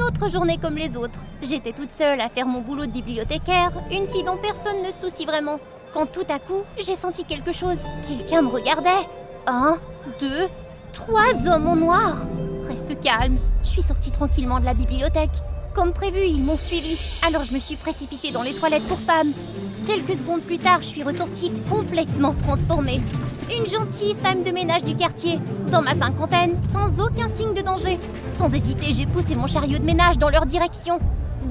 autre journée comme les autres. J'étais toute seule à faire mon boulot de bibliothécaire, une fille dont personne ne se soucie vraiment. Quand tout à coup, j'ai senti quelque chose. Quelqu'un me regardait. 1, 2, 3 hommes en noir. Reste calme, je suis sortie tranquillement de la bibliothèque. Comme prévu, ils m'ont suivie, alors je me suis précipitée dans les toilettes pour femmes. Quelques secondes plus tard, je suis ressortie complètement transformée. Une gentille femme de ménage du quartier, dans ma cinquantaine, sans aucun signe de danger. Sans hésiter, j'ai poussé mon chariot de ménage dans leur direction.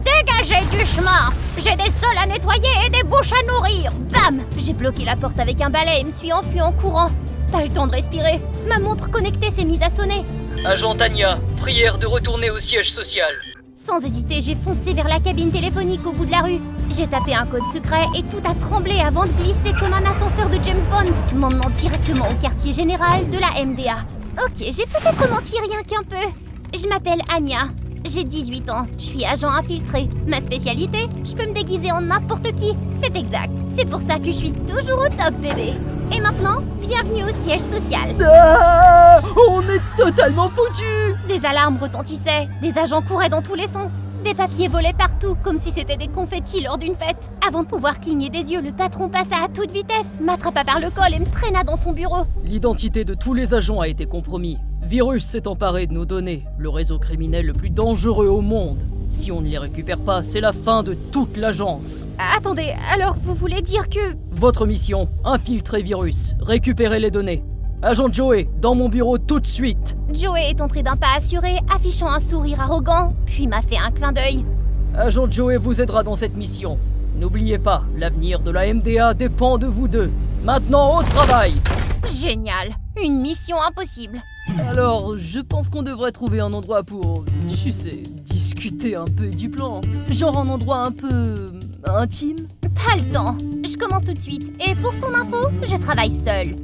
Dégagez du chemin! J'ai des sols à nettoyer et des bouches à nourrir! Bam! J'ai bloqué la porte avec un balai et me suis enfuie en courant. Pas le temps de respirer. Ma montre connectée s'est mise à sonner. Agent Tania, prière de retourner au siège social. Sans hésiter, j'ai foncé vers la cabine téléphonique au bout de la rue. J'ai tapé un code secret et tout a tremblé avant de glisser comme un ascenseur de James Bond, m'emmenant directement au quartier général de la MDA. Ok, j'ai peut-être menti rien qu'un peu. Je m'appelle Anya. J'ai 18 ans, je suis agent infiltré. Ma spécialité, je peux me déguiser en n'importe qui. C'est exact. C'est pour ça que je suis toujours au top, bébé. Et maintenant, bienvenue au siège social. Ah, on est totalement foutus. Des alarmes retentissaient, des agents couraient dans tous les sens. Des papiers volaient partout, comme si c'était des confettis lors d'une fête. Avant de pouvoir cligner des yeux, le patron passa à toute vitesse, m'attrapa par le col et me traîna dans son bureau. L'identité de tous les agents a été compromise. Virus s'est emparé de nos données, le réseau criminel le plus dangereux au monde. Si on ne les récupère pas, c'est la fin de toute l'agence. Attendez, alors vous voulez dire que... Votre mission, infiltrer Virus, récupérer les données. Agent Joey, dans mon bureau tout de suite. Joey est entré d'un pas assuré, affichant un sourire arrogant, puis m'a fait un clin d'œil. Agent Joey vous aidera dans cette mission. N'oubliez pas, l'avenir de la MDA dépend de vous deux. Maintenant, au travail! Génial, une mission impossible. Alors, je pense qu'on devrait trouver un endroit pour, tu sais, discuter un peu du plan. Genre un endroit un peu... intime. Pas le temps, je commence tout de suite. Et pour ton info, je travaille seule.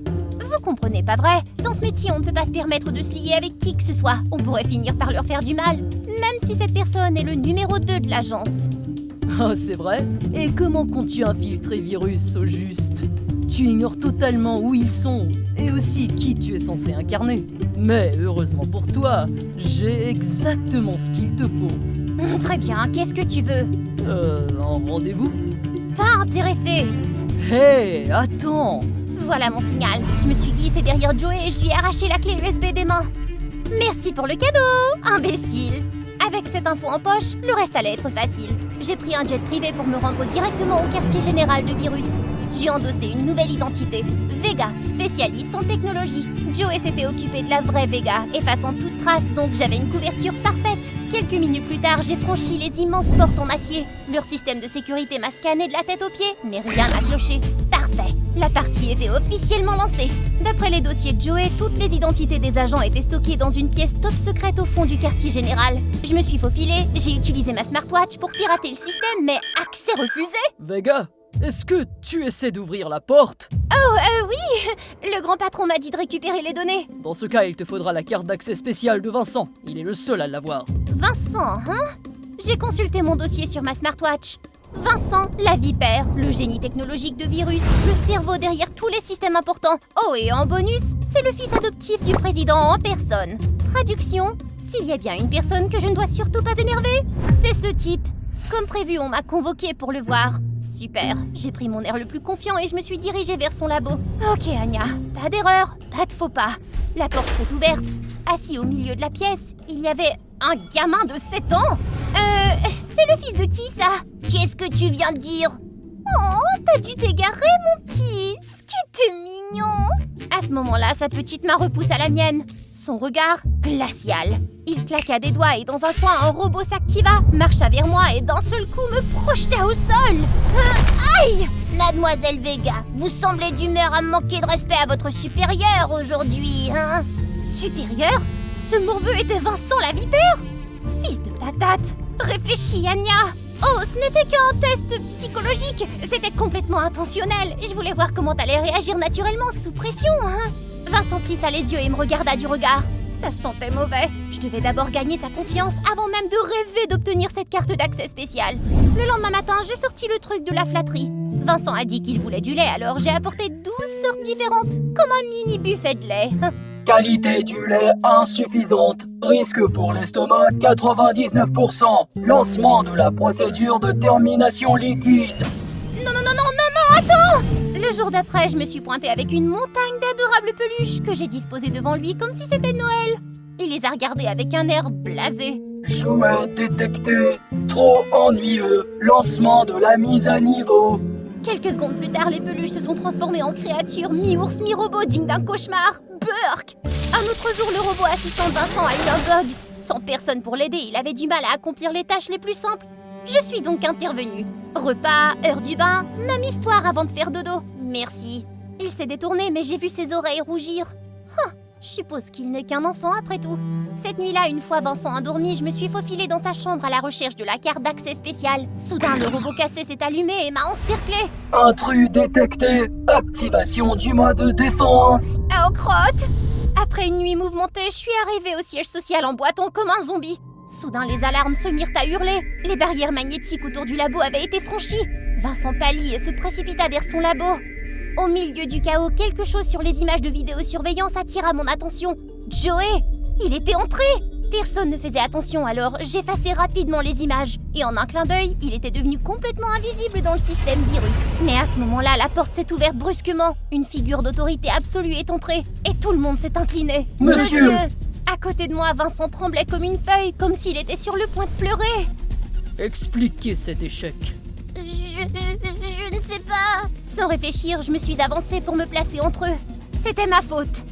Vous comprenez pas vrai? Dans ce métier, on peut pas se permettre de se lier avec qui que ce soit. On pourrait finir par leur faire du mal, même si cette personne est le numéro 2 de l'agence. Ah, c'est vrai? Et comment comptes-tu infiltrer Virus, au juste? Tu ignores totalement où ils sont, et aussi qui tu es censé incarner. Mais heureusement pour toi, j'ai exactement ce qu'il te faut. Très bien, qu'est-ce que tu veux? Un rendez-vous? Pas intéressé. Hé, attends! Voilà mon signal. Je me suis glissée derrière Joey et je lui ai arraché la clé USB des mains. Merci pour le cadeau, imbécile. Avec cette info en poche, le reste allait être facile. J'ai pris un jet privé pour me rendre directement au quartier général de Virus. J'ai endossé une nouvelle identité, Vega, spécialiste en technologie. Joey s'était occupé de la vraie Vega, effaçant toute trace, donc j'avais une couverture parfaite. Quelques minutes plus tard, j'ai franchi les immenses portes en acier. Leur système de sécurité m'a scanné de la tête aux pieds, mais rien n'a cloché. Parfait, la partie était officiellement lancée. D'après les dossiers de Joey, toutes les identités des agents étaient stockées dans une pièce top secrète au fond du quartier général. Je me suis faufilée, j'ai utilisé ma smartwatch pour pirater le système, mais accès refusé. Vega, est-ce que tu essaies d'ouvrir la porte? Oh, oui! Le grand patron m'a dit de récupérer les données. Dans ce cas, il te faudra la carte d'accès spéciale de Vincent. Il est le seul à l'avoir. Vincent, hein? J'ai consulté mon dossier sur ma smartwatch. Vincent, la vipère, le génie technologique de Virus, le cerveau derrière tous les systèmes importants. Oh, et en bonus, c'est le fils adoptif du président en personne. Traduction, s'il y a bien une personne que je ne dois surtout pas énerver, c'est ce type. Comme prévu, on m'a convoqué pour le voir. Super, j'ai pris mon air le plus confiant et je me suis dirigée vers son labo. Ok Anya, pas d'erreur, pas de faux pas. La porte s'est ouverte. Assis au milieu de la pièce, il y avait un gamin de 7 ans. C'est le fils de qui ça? Qu'est-ce que tu viens de dire? Oh, t'as dû t'égarer mon petit. Ce qui était mignon. À ce moment-là, sa petite main repoussa la mienne. Son regard glacial. Il claqua des doigts et dans un coin, un robot s'activa, marcha vers moi et d'un seul coup me projeta au sol. Aïe! Mademoiselle Vega, vous semblez d'humeur à manquer de respect à votre supérieur aujourd'hui, hein? Supérieur? Ce morveux était Vincent la vipère? Fils de patate! Réfléchis, Anya! Oh, ce n'était qu'un test psychologique. C'était complètement intentionnel. Je voulais voir comment t'allais réagir naturellement sous pression, hein? Vincent plissa les yeux et me regarda du regard. Ça sentait mauvais. Je devais d'abord gagner sa confiance avant même de rêver d'obtenir cette carte d'accès spéciale. Le lendemain matin, j'ai sorti le truc de la flatterie. Vincent a dit qu'il voulait du lait, alors j'ai apporté 12 sortes différentes, comme un mini buffet de lait. Qualité du lait insuffisante. Risque pour l'estomac 99%. Lancement de la procédure de termination liquide. Non, attends! Le jour d'après, je me suis pointée avec une montagne d'adorables peluches que j'ai disposées devant lui comme si c'était Noël. Il les a regardées avec un air blasé. Jouet détecté. Trop ennuyeux. Lancement de la mise à niveau. Quelques secondes plus tard, les peluches se sont transformées en créatures mi-ours, mi-robot dignes d'un cauchemar. Burk! Un autre jour, le robot assistant de Vincent a eu un bug. Sans personne pour l'aider, il avait du mal à accomplir les tâches les plus simples. Je suis donc intervenue. Repas, heure du bain, même histoire avant de faire dodo. Merci. Il s'est détourné, mais j'ai vu ses oreilles rougir. Je suppose qu'il n'est qu'un enfant après tout. Cette nuit-là, une fois Vincent endormi, je me suis faufilée dans sa chambre à la recherche de la carte d'accès spéciale. Soudain, le robot cassé s'est allumé et m'a encerclée. Intrus détecté. Activation du mode défense. Oh, crotte! Après une nuit mouvementée, je suis arrivée au siège social en boitant comme un zombie. Soudain, les alarmes se mirent à hurler. Les barrières magnétiques autour du labo avaient été franchies. Vincent pâlit et se précipita vers son labo. Au milieu du chaos, quelque chose sur les images de vidéosurveillance attira mon attention. Joey! Il était entré! Personne ne faisait attention alors j'effaçai rapidement les images. Et en un clin d'œil, il était devenu complètement invisible dans le système virus. Mais à ce moment-là, la porte s'est ouverte brusquement. Une figure d'autorité absolue est entrée. Et tout le monde s'est incliné. Monsieur! À côté de moi, Vincent tremblait comme une feuille, comme s'il était sur le point de pleurer. Expliquez cet échec. Je ne sais pas. Sans réfléchir, je me suis avancée pour me placer entre eux. C'était ma faute.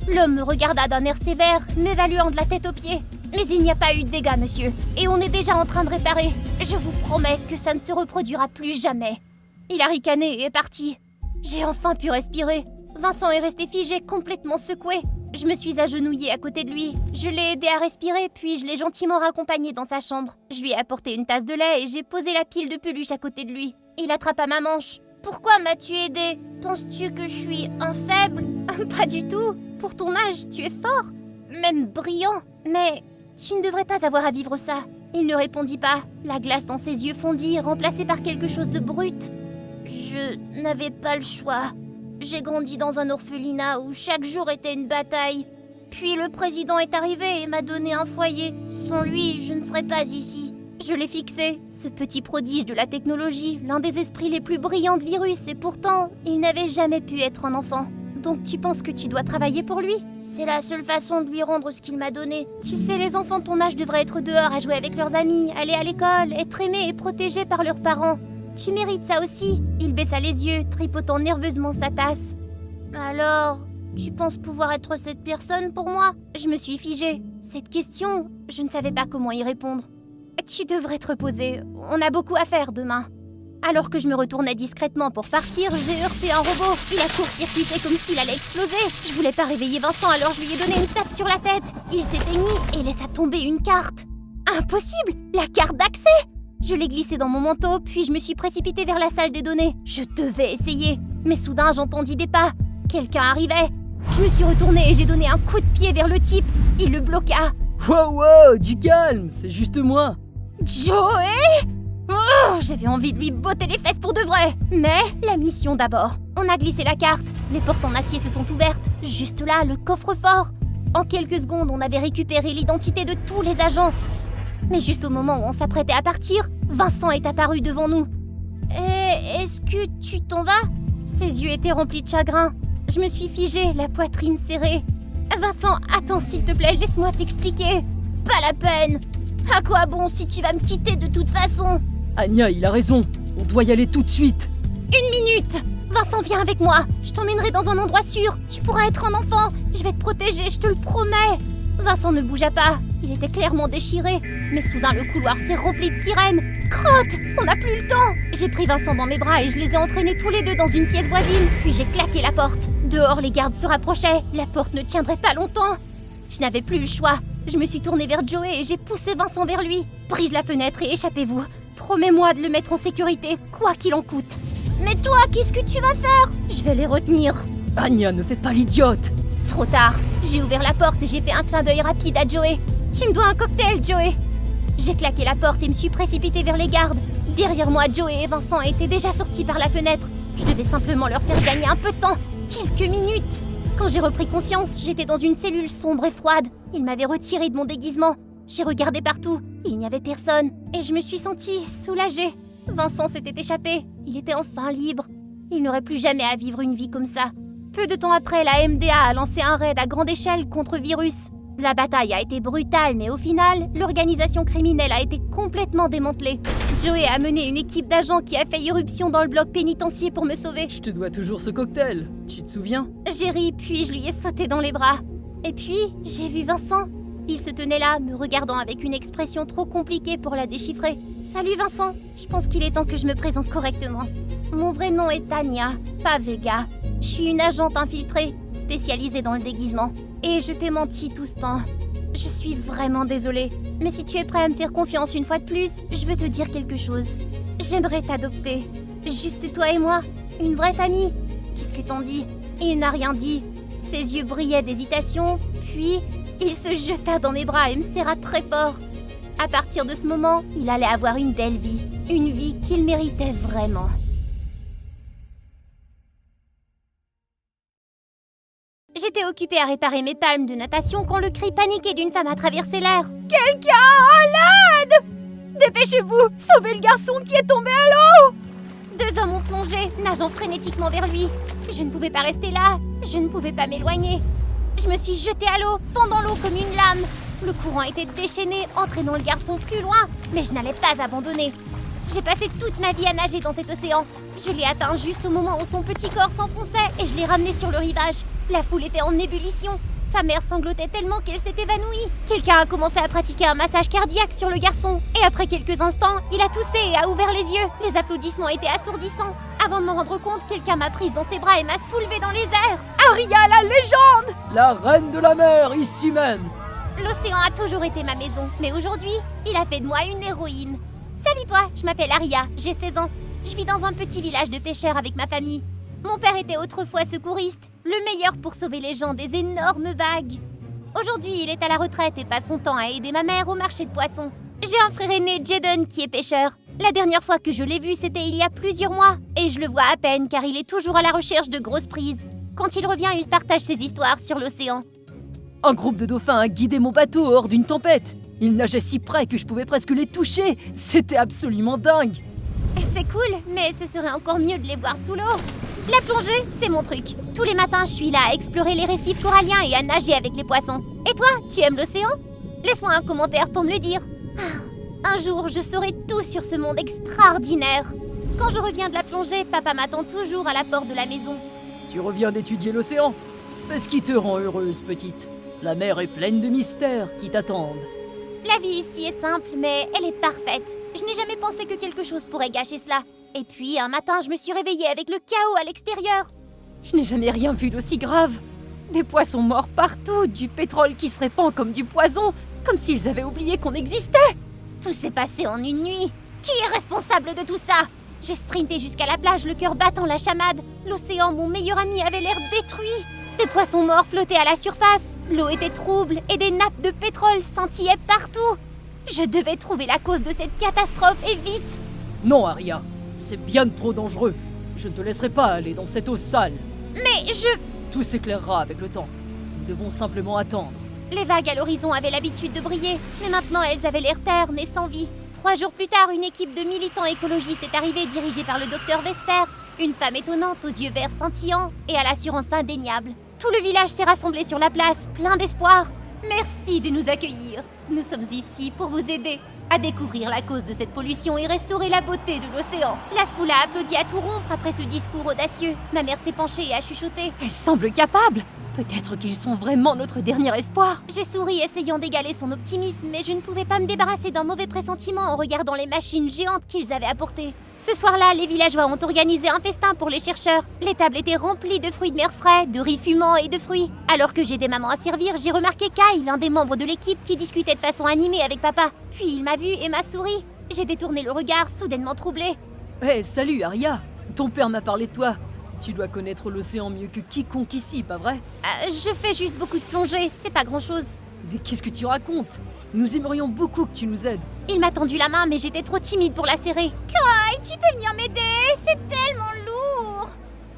L'homme me regarda d'un air sévère, m'évaluant de la tête aux pieds. Mais il n'y a pas eu de dégâts, monsieur. Et on est déjà en train de réparer. Je vous promets que ça ne se reproduira plus jamais. Il a ricané et est parti. J'ai enfin pu respirer. Vincent est resté figé, complètement secoué. Je me suis agenouillée à côté de lui. Je l'ai aidé à respirer, puis je l'ai gentiment raccompagné dans sa chambre. Je lui ai apporté une tasse de lait et j'ai posé la pile de peluches à côté de lui. Il attrapa ma manche. Pourquoi m'as-tu aidé? Penses-tu que je suis un faible? Pas du tout. Pour ton âge, tu es fort. Même brillant. Mais tu ne devrais pas avoir à vivre ça. Il ne répondit pas. La glace dans ses yeux fondit, remplacée par quelque chose de brut. Je n'avais pas le choix. J'ai grandi dans un orphelinat où chaque jour était une bataille. Puis le président est arrivé et m'a donné un foyer. Sans lui, je ne serais pas ici. Je l'ai fixé, ce petit prodige de la technologie, l'un des esprits les plus brillants de virus, et pourtant, il n'avait jamais pu être un enfant. Donc tu penses que tu dois travailler pour lui? C'est la seule façon de lui rendre ce qu'il m'a donné. Tu sais, les enfants de ton âge devraient être dehors à jouer avec leurs amis, aller à l'école, être aimés et protégés par leurs parents. Tu mérites ça aussi. Il baissa les yeux, tripotant nerveusement sa tasse. Alors, tu penses pouvoir être cette personne pour moi? Je me suis figée. Cette question, je ne savais pas comment y répondre. Tu devrais te reposer. On a beaucoup à faire demain. Alors que je me retournais discrètement pour partir, j'ai heurté un robot. Il a court-circuité comme s'il allait exploser. Je voulais pas réveiller Vincent, alors je lui ai donné une tape sur la tête. Il s'éteignit et laissa tomber une carte. Impossible! La carte d'accès! Je l'ai glissée dans mon manteau, puis je me suis précipitée vers la salle des données. Je devais essayer. Mais soudain, j'entendis des pas. Quelqu'un arrivait. Je me suis retournée et j'ai donné un coup de pied vers le type. Il le bloqua. Wow, du calme, c'est juste moi. Joey! Oh, j'avais envie de lui botter les fesses pour de vrai. Mais la mission d'abord. On a glissé la carte. Les portes en acier se sont ouvertes. Juste là, le coffre-fort. En quelques secondes, on avait récupéré l'identité de tous les agents. Mais juste au moment où on s'apprêtait à partir, Vincent est apparu devant nous. Est-ce que tu t'en vas? Ses yeux étaient remplis de chagrin. Je me suis figée, la poitrine serrée. Vincent, attends s'il te plaît, laisse-moi t'expliquer. Pas la peine. À quoi bon si tu vas me quitter de toute façon? Anya, il a raison. On doit y aller tout de suite. 1 minute. Vincent, viens avec moi. Je t'emmènerai dans un endroit sûr. Tu pourras être un enfant. Je vais te protéger, je te le promets. Vincent ne bougea pas. Il était clairement déchiré. Mais soudain, le couloir s'est rempli de sirènes. Crotte, on n'a plus le temps. J'ai pris Vincent dans mes bras et je les ai entraînés tous les deux dans une pièce voisine. Puis j'ai claqué la porte. Dehors, les gardes se rapprochaient. La porte ne tiendrait pas longtemps. Je n'avais plus le choix. Je me suis tournée vers Joey et j'ai poussé Vincent vers lui. Brise la fenêtre et échappez-vous. Promets-moi de le mettre en sécurité, quoi qu'il en coûte. Mais toi, qu'est-ce que tu vas faire? Je vais les retenir. Anya, ne fais pas l'idiote. Trop tard. J'ai ouvert la porte et j'ai fait un clin d'œil rapide à Joey. Tu me dois un cocktail, Joey. J'ai claqué la porte et me suis précipitée vers les gardes. Derrière moi, Joey et Vincent étaient déjà sortis par la fenêtre. Je devais simplement leur faire gagner un peu de temps. Quelques minutes. Quand j'ai repris conscience, j'étais dans une cellule sombre et froide. Il m'avait retiré de mon déguisement. J'ai regardé partout, il n'y avait personne. Et je me suis sentie soulagée. Vincent s'était échappé, il était enfin libre. Il n'aurait plus jamais à vivre une vie comme ça. Peu de temps après, la MDA a lancé un raid à grande échelle contre Virus. La bataille a été brutale, mais au final, l'organisation criminelle a été complètement démantelée. Joey a mené une équipe d'agents qui a fait irruption dans le bloc pénitentiaire pour me sauver. Je te dois toujours ce cocktail, tu te souviens? J'ai ri, puis je lui ai sauté dans les bras. Et puis, j'ai vu Vincent. Il se tenait là, me regardant avec une expression trop compliquée pour la déchiffrer. Salut Vincent, je pense qu'il est temps que je me présente correctement. Mon vrai nom est Tania, pas Vega. Je suis une agente infiltrée, spécialisée dans le déguisement. Et je t'ai menti tout ce temps. Je suis vraiment désolée. Mais si tu es prêt à me faire confiance une fois de plus, je veux te dire quelque chose. J'aimerais t'adopter. Juste toi et moi. Une vraie famille. Qu'est-ce que t'en dis? Il n'a rien dit. Ses yeux brillaient d'hésitation, puis il se jeta dans mes bras et me serra très fort. À partir de ce moment, il allait avoir une belle vie. Une vie qu'il méritait vraiment. J'étais occupée à réparer mes palmes de natation quand le cri paniqué d'une femme a traversé l'air. Quelqu'un à l'aide! Dépêchez-vous! Sauvez le garçon qui est tombé à l'eau! 2 hommes ont plongé, nageant frénétiquement vers lui. Je ne pouvais pas rester là, je ne pouvais pas m'éloigner. Je me suis jetée à l'eau, fendant l'eau comme une lame. Le courant était déchaîné, entraînant le garçon plus loin, mais je n'allais pas abandonner. J'ai passé toute ma vie à nager dans cet océan. Je l'ai atteint juste au moment où son petit corps s'enfonçait et je l'ai ramené sur le rivage. La foule était en ébullition. Sa mère sanglotait tellement qu'elle s'est évanouie. Quelqu'un a commencé à pratiquer un massage cardiaque sur le garçon. Et après quelques instants, il a toussé et a ouvert les yeux. Les applaudissements étaient assourdissants. Avant de m'en rendre compte, quelqu'un m'a prise dans ses bras et m'a soulevée dans les airs. Aria, la légende! La reine de la mer, ici même! L'océan a toujours été ma maison, mais aujourd'hui, il a fait de moi une héroïne. Salut toi, je m'appelle Aria, j'ai 16 ans. Je vis dans un petit village de pêcheurs avec ma famille. Mon père était autrefois secouriste, le meilleur pour sauver les gens des énormes vagues. Aujourd'hui, il est à la retraite et passe son temps à aider ma mère au marché de poissons. J'ai un frère aîné, Jaden, qui est pêcheur. La dernière fois que je l'ai vu, c'était il y a plusieurs mois. Et je le vois à peine car il est toujours à la recherche de grosses prises. Quand il revient, il partage ses histoires sur l'océan. Un groupe de dauphins a guidé mon bateau hors d'une tempête. Ils nageaient si près que je pouvais presque les toucher. C'était absolument dingue. C'est cool, mais ce serait encore mieux de les voir sous l'eau. La plongée, c'est mon truc. Tous les matins, je suis là à explorer les récifs coralliens et à nager avec les poissons. Et toi, tu aimes l'océan? Laisse-moi un commentaire pour me le dire. Un jour, je saurai tout sur ce monde extraordinaire. Quand je reviens de la plongée, papa m'attend toujours à la porte de la maison. Tu reviens d'étudier l'océan? Fais ce qui te rend heureuse, petite. La mer est pleine de mystères qui t'attendent. La vie ici est simple, mais elle est parfaite. Je n'ai jamais pensé que quelque chose pourrait gâcher cela. Et puis, un matin, je me suis réveillée avec le chaos à l'extérieur. Je n'ai jamais rien vu d'aussi grave. Des poissons morts partout, du pétrole qui se répand comme du poison, comme s'ils avaient oublié qu'on existait. Tout s'est passé en une nuit. Qui est responsable de tout ça? J'ai sprinté jusqu'à la plage, le cœur battant la chamade. L'océan, mon meilleur ami, avait l'air détruit. Des poissons morts flottaient à la surface. L'eau était trouble et des nappes de pétrole scintillaient partout. Je devais trouver la cause de cette catastrophe et vite. Non, Aria, c'est bien trop dangereux. Je ne te laisserai pas aller dans cette eau sale. Mais Tout s'éclairera avec le temps. Nous devons simplement attendre. Les vagues à l'horizon avaient l'habitude de briller, mais maintenant elles avaient l'air ternes et sans vie. 3 jours plus tard, une équipe de militants écologistes est arrivée dirigée par le docteur Vesper, une femme étonnante aux yeux verts scintillants et à l'assurance indéniable. Tout le village s'est rassemblé sur la place, plein d'espoir. Merci de nous accueillir. Nous sommes ici pour vous aider à découvrir la cause de cette pollution et restaurer la beauté de l'océan. La foule a applaudi à tout rompre après ce discours audacieux. Ma mère s'est penchée et a chuchoté. Elle semble capable. Peut-être qu'ils sont vraiment notre dernier espoir. J'ai souri essayant d'égaler son optimisme, mais je ne pouvais pas me débarrasser d'un mauvais pressentiment en regardant les machines géantes qu'ils avaient apportées. Ce soir-là, les villageois ont organisé un festin pour les chercheurs. Les tables étaient remplies de fruits de mer frais, de riz fumant et de fruits. Alors que j'aidais maman à servir, j'ai remarqué Kai, l'un des membres de l'équipe, qui discutait de façon animée avec papa. Puis il m'a vu et m'a souri. J'ai détourné le regard, soudainement troublée. Hé, salut Aria. Ton père m'a parlé de toi. Tu dois connaître l'océan mieux que quiconque ici, pas vrai? Je fais juste beaucoup de plongée, c'est pas grand-chose. Mais qu'est-ce que tu racontes? Nous aimerions beaucoup que tu nous aides. Il m'a tendu la main, mais j'étais trop timide pour la serrer. Kai, tu peux venir m'aider? C'est tellement lourd!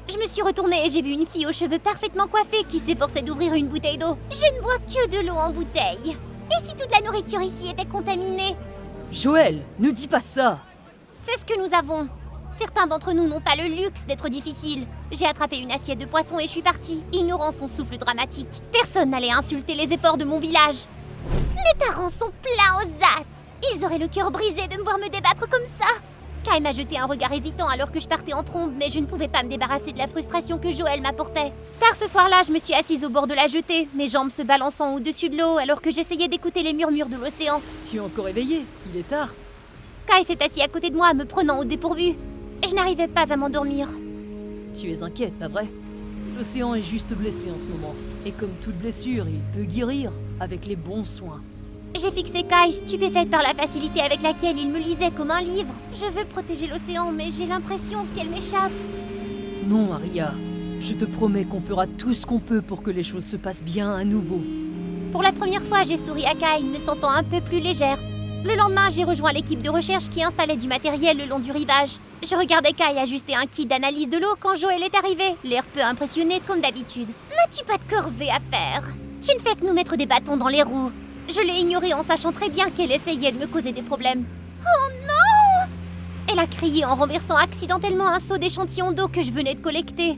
Je me suis retournée et j'ai vu une fille aux cheveux parfaitement coiffés qui s'efforçait d'ouvrir une bouteille d'eau. Je ne bois que de l'eau en bouteille. Et si toute la nourriture ici était contaminée? Joël, ne dis pas ça. C'est ce que nous avons. Certains d'entre nous n'ont pas le luxe d'être difficiles. J'ai attrapé une assiette de poisson et je suis partie, ignorant son souffle dramatique. Personne n'allait insulter les efforts de mon village. Mes parents sont pleins aux as. Ils auraient le cœur brisé de me voir me débattre comme ça. Kai m'a jeté un regard hésitant alors que je partais en trombe, mais je ne pouvais pas me débarrasser de la frustration que Joël m'apportait. Tard ce soir-là, je me suis assise au bord de la jetée, mes jambes se balançant au-dessus de l'eau alors que j'essayais d'écouter les murmures de l'océan. Tu es encore éveillé, il est tard. Kai s'est assis à côté de moi, me prenant au dépourvu. Je n'arrivais pas à m'endormir. Tu es inquiète, pas vrai? L'océan est juste blessé en ce moment. Et comme toute blessure, il peut guérir avec les bons soins. J'ai fixé Kai, stupéfaite par la facilité avec laquelle il me lisait comme un livre. Je veux protéger l'océan, mais j'ai l'impression qu'elle m'échappe. Non, Aria. Je te promets qu'on fera tout ce qu'on peut pour que les choses se passent bien à nouveau. Pour la première fois, j'ai souri à Kai, me sentant un peu plus légère. Le lendemain, j'ai rejoint l'équipe de recherche qui installait du matériel le long du rivage. Je regardais Kai ajuster un kit d'analyse de l'eau quand Joël est arrivé, l'air peu impressionné comme d'habitude. N'as-tu pas de corvée à faire? Tu ne fais que nous mettre des bâtons dans les roues. Je l'ai ignorée en sachant très bien qu'elle essayait de me causer des problèmes. Oh non! Elle a crié en renversant accidentellement un seau d'échantillons d'eau que je venais de collecter.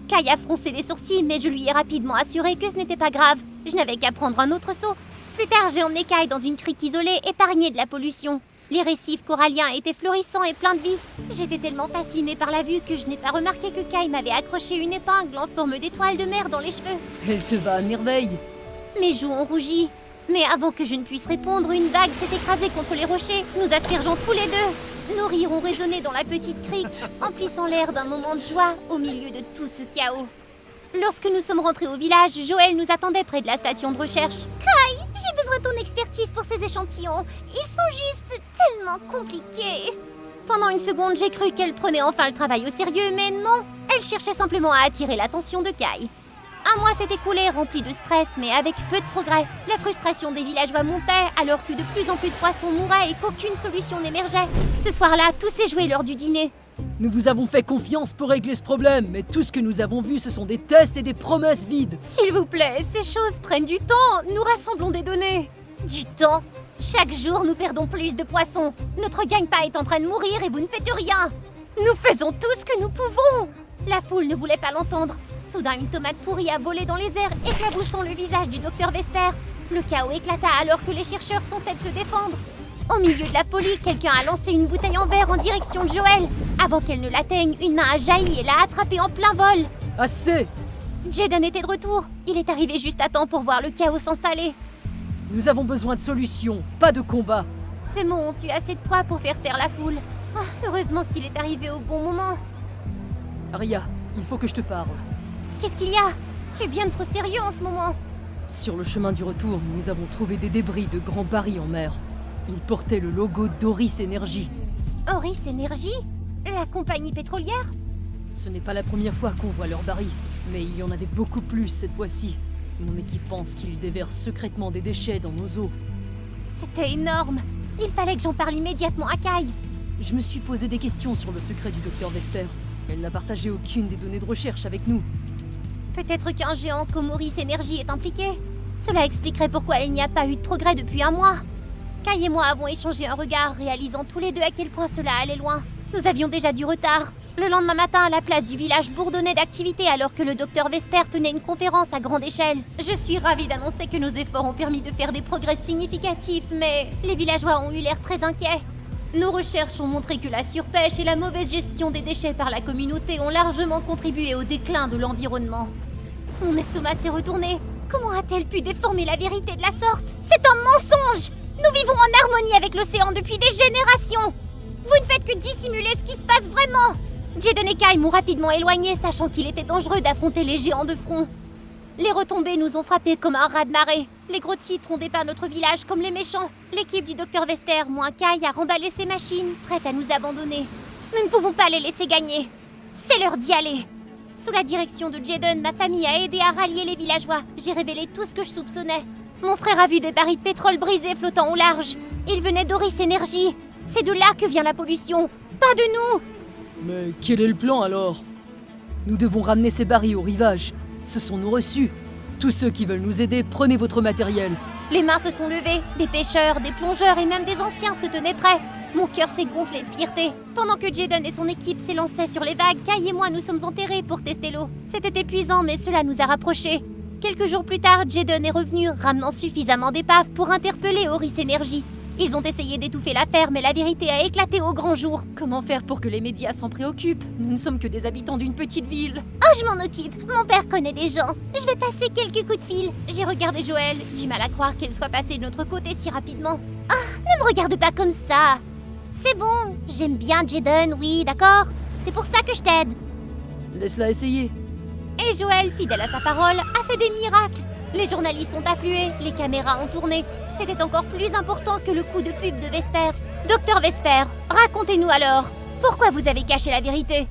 Kai a froncé les sourcils, mais je lui ai rapidement assuré que ce n'était pas grave. Je n'avais qu'à prendre un autre seau. Plus tard, j'ai emmené Kai dans une crique isolée, épargnée de la pollution. Les récifs coralliens étaient florissants et pleins de vie. J'étais tellement fascinée par la vue que je n'ai pas remarqué que Kai m'avait accroché une épingle en forme d'étoile de mer dans les cheveux. Elle te va à merveille. Mes joues ont rougi. Mais avant que je ne puisse répondre, une vague s'est écrasée contre les rochers, nous aspergeant tous les deux. Nos rires ont résonné dans la petite crique, emplissant l'air d'un moment de joie au milieu de tout ce chaos. Lorsque nous sommes rentrés au village, Joël nous attendait près de la station de recherche. Kai, j'ai besoin de ton expertise pour ces échantillons. Ils sont juste tellement compliqués. Pendant une seconde, j'ai cru qu'elle prenait enfin le travail au sérieux, mais non. Elle cherchait simplement à attirer l'attention de Kai. Un mois s'est écoulé, rempli de stress, mais avec peu de progrès. La frustration des villageois montait, alors que de plus en plus de poissons mouraient et qu'aucune solution n'émergeait. Ce soir-là, tout s'est joué lors du dîner. Nous vous avons fait confiance pour régler ce problème, mais tout ce que nous avons vu, ce sont des tests et des promesses vides. S'il vous plaît, ces choses prennent du temps. Nous rassemblons des données. Du temps? Chaque jour, nous perdons plus de poissons. Notre gagne-pain est en train de mourir et vous ne faites rien. Nous faisons tout ce que nous pouvons. La foule ne voulait pas l'entendre. Soudain, une tomate pourrie a volé dans les airs, éclaboussant le visage du docteur Vesper. Le chaos éclata alors que les chercheurs tentaient de se défendre. Au milieu de la folie, quelqu'un a lancé une bouteille en verre en direction de Joël. Avant qu'elle ne l'atteigne, une main a jailli et l'a attrapée en plein vol. Assez! Jaden était de retour. Il est arrivé juste à temps pour voir le chaos s'installer. Nous avons besoin de solutions, pas de combat. Ces mots ont eu assez de poids pour faire taire la foule. Ah, heureusement qu'il est arrivé au bon moment. Aria, il faut que je te parle. Qu'est-ce qu'il y a? Tu es bien trop sérieux en ce moment. Sur le chemin du retour, nous avons trouvé des débris de grands barils en mer. Ils portaient le logo d'Oris Energy. Oris Energy? La compagnie pétrolière? Ce n'est pas la première fois qu'on voit leurs barils, mais il y en avait beaucoup plus cette fois-ci. Mon équipe pense qu'ils déversent secrètement des déchets dans nos eaux. C'était énorme. Il fallait que j'en parle immédiatement à Kai. Je me suis posé des questions sur le secret du docteur Vesper. Elle n'a partagé aucune des données de recherche avec nous. Peut-être qu'un géant comme Oris Energy est impliqué. Cela expliquerait pourquoi il n'y a pas eu de progrès depuis un mois. Kai et moi avons échangé un regard, réalisant tous les deux à quel point cela allait loin. Nous avions déjà du retard. Le lendemain matin, la place du village bourdonnait d'activité alors que le docteur Vesper tenait une conférence à grande échelle. Je suis ravie d'annoncer que nos efforts ont permis de faire des progrès significatifs, mais les villageois ont eu l'air très inquiets. Nos recherches ont montré que la surpêche et la mauvaise gestion des déchets par la communauté ont largement contribué au déclin de l'environnement. Mon estomac s'est retourné. Comment a-t-elle pu déformer la vérité de la sorte? C'est un mensonge! Nous vivons en harmonie avec l'océan depuis des générations! Vous ne faites que dissimuler ce qui se passe vraiment! Jaden et Kai m'ont rapidement éloigné, sachant qu'il était dangereux d'affronter les géants de front. Les retombées nous ont frappés comme un raz-de-marée. Les gros titres ont dépeint notre village comme les méchants. L'équipe du docteur Vesper, moins Kai, a remballé ses machines, prête à nous abandonner. Nous ne pouvons pas les laisser gagner. C'est l'heure d'y aller. Sous la direction de Jaden, ma famille a aidé à rallier les villageois. J'ai révélé tout ce que je soupçonnais. Mon frère a vu des barils de pétrole brisés flottant au large. Ils venaient d'Oris Energy. C'est de là que vient la pollution, pas de nous. Mais quel est le plan alors? Nous devons ramener ces barils au rivage. Ce sont nos reçus. Tous ceux qui veulent nous aider, prenez votre matériel. Les mains se sont levées, des pêcheurs, des plongeurs et même des anciens se tenaient prêts. Mon cœur s'est gonflé de fierté. Pendant que Jaden et son équipe s'élançaient sur les vagues, Kai et moi nous sommes enterrés pour tester l'eau. C'était épuisant, mais cela nous a rapprochés. Quelques jours plus tard, Jaden est revenu, ramenant suffisamment d'épaves pour interpeller Oris Energy. Ils ont essayé d'étouffer l'affaire, mais la vérité a éclaté au grand jour. Comment faire pour que les médias s'en préoccupent? Nous ne sommes que des habitants d'une petite ville. Oh, je m'en occupe. Mon père connaît des gens. Je vais passer quelques coups de fil. J'ai regardé Joël. Du mal à croire qu'elle soit passée de notre côté si rapidement. Ah, ne me regarde pas comme ça. C'est bon. J'aime bien Jaden, oui, d'accord. C'est pour ça que je t'aide. Laisse-la essayer. Et Joël, fidèle à sa parole, a fait des miracles. Les journalistes ont afflué, les caméras ont tourné. C'était encore plus important que le coup de pub de Vesper. Docteur Vesper, racontez-nous alors. Pourquoi vous avez caché la vérité?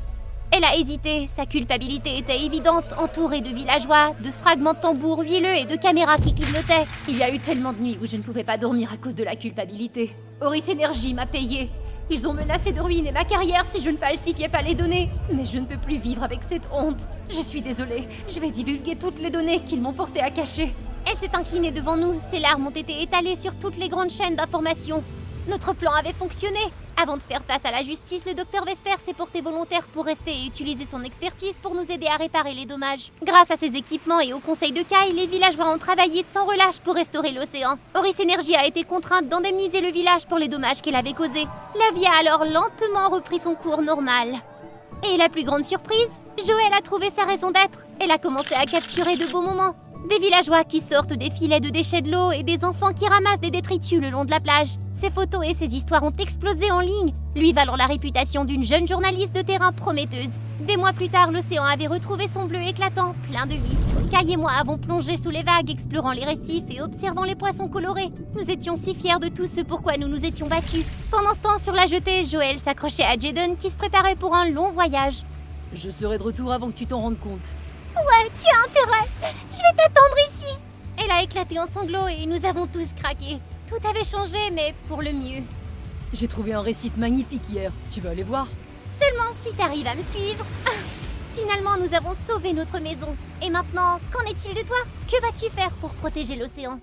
Elle a hésité, sa culpabilité était évidente, entourée de villageois, de fragments de tambours huileux et de caméras qui clignotaient. Il y a eu tellement de nuits où je ne pouvais pas dormir à cause de la culpabilité. Oris Energy m'a payé. Ils ont menacé de ruiner ma carrière si je ne falsifiais pas les données. Mais je ne peux plus vivre avec cette honte. Je suis désolée, je vais divulguer toutes les données qu'ils m'ont forcé à cacher. Elle s'est inclinée devant nous, ses larmes ont été étalées sur toutes les grandes chaînes d'information. Notre plan avait fonctionné. Avant de faire face à la justice, le docteur Vesper s'est porté volontaire pour rester et utiliser son expertise pour nous aider à réparer les dommages. Grâce à ses équipements et au conseil de Kai, les villageois ont travaillé sans relâche pour restaurer l'océan. Oris Energy a été contrainte d'indemniser le village pour les dommages qu'elle avait causés. La vie a alors lentement repris son cours normal. Et la plus grande surprise, Joël a trouvé sa raison d'être. Elle a commencé à capturer de beaux moments. Des villageois qui sortent des filets de déchets de l'eau et des enfants qui ramassent des détritus le long de la plage. Ces photos et ces histoires ont explosé en ligne, lui valant la réputation d'une jeune journaliste de terrain prometteuse. Des mois plus tard, l'océan avait retrouvé son bleu éclatant, plein de vie. Kai et moi avons plongé sous les vagues, explorant les récifs et observant les poissons colorés. Nous étions si fiers de tout ce pourquoi nous nous étions battus. Pendant ce temps, sur la jetée, Joël s'accrochait à Jaden qui se préparait pour un long voyage. Je serai de retour avant que tu t'en rendes compte. Ouais, tu as intérêt. Je vais t'attendre ici. Elle a éclaté en sanglots et nous avons tous craqué. Tout avait changé, mais pour le mieux. J'ai trouvé un récif magnifique hier. Tu veux aller voir? Seulement si t'arrives à me suivre. Ah, finalement, nous avons sauvé notre maison. Et maintenant, qu'en est-il de toi? Que vas-tu faire pour protéger l'océan?